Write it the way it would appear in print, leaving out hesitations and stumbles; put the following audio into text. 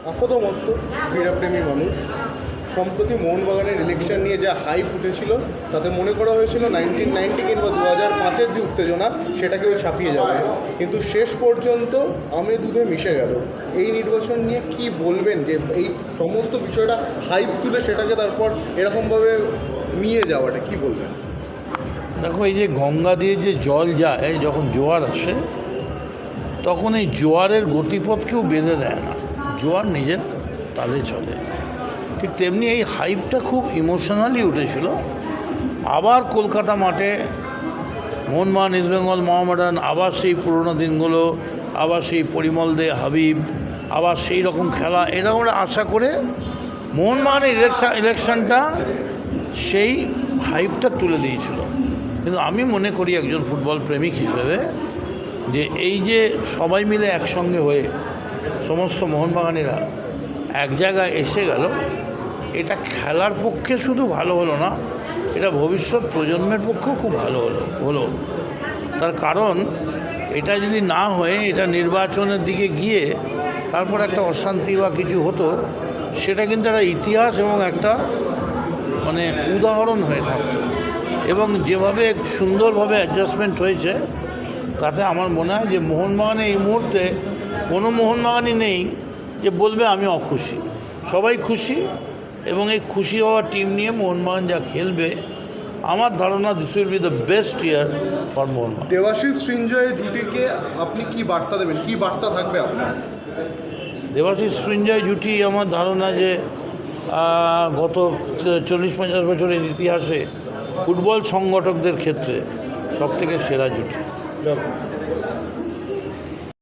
আপাতমস্ত ক্রীড়াপ্রেমী মানুষ। সম্প্রতি মোহনবাগানের ইলেকশন নিয়ে যা হাইপ উঠেছিল তাতে মনে করা হয়েছিল 1990 কিংবা 2005-এর যে উত্তেজনা সেটাকেও ছাপিয়ে যাবে, কিন্তু শেষ পর্যন্ত আমে দুধে মিশে গেল। এই নির্বাচন নিয়ে কি বলবেন, যে এই সমস্ত বিষয়টা হাইপ তুলে সেটাকে তারপর এরকমভাবে নিয়ে যাওয়াটা কি বলবেন? দেখো, এই যে গঙ্গা দিয়ে যে জল যায়, যখন জোয়ার আসে তখন এই জোয়ারের গতিপথ কেউ বেঁধে দেয় না, জোয়ার নিজের তালে চলে। ঠিক তেমনি এই হাইপটা খুব ইমোশনালি উঠেছিল। আবার কলকাতা মাঠে মোহনবাগান, ইস্টবেঙ্গল, মোহামেডান, আবার সেই পুরোনো দিনগুলো, আবার সেই পরিমল দে, হাবিব, আবার সেই রকম খেলা, এরকম আশা করে মোহনবাগানের ইলেকশনটা সেই হাইপটা তুলে দিয়েছিল। কিন্তু আমি মনে করি একজন ফুটবল প্রেমিক হিসেবে যে এই যে সবাই মিলে একসঙ্গে হয়ে সমস্ত মোহনবাগানিরা এক জায়গায় এসে গেল, এটা খেলার পক্ষে শুধু ভালো হলো না, এটা ভবিষ্যৎ প্রজন্মের পক্ষেও খুব ভালো হলো। তার কারণ এটা যদি না হয়ে এটা নির্বাচনের দিকে গিয়ে তারপর একটা অশান্তি বা কিছু হতো, সেটা কিন্তু একটা ইতিহাস এবং একটা মানে উদাহরণ হয়ে থাকতো। এবং যেভাবে সুন্দরভাবে অ্যাডজাস্টমেন্ট হয়েছে তাতে আমার মনে হয় যে মোহনবাগানে এই মুহূর্তে কোনো মোহনবাগানই নেই যে বলবে আমি অখুশি। সবাই খুশি, এবং এই খুশি হওয়া টিম নিয়ে মোহনবাগান যা খেলবে, আমার ধারণা this will be the best year for Mohun Bagan. Debashis Srinjoy জুটিকে আপনি কি বার্তা দেবেন, কি বার্তা থাকবে আপনার? দেবাশিস সৃঞ্জয় জুটি আমার ধারণা যে গত 40-50 বছরের ইতিহাসে ফুটবল সংগঠকদের ক্ষেত্রে সবথেকে সেরা জুটি।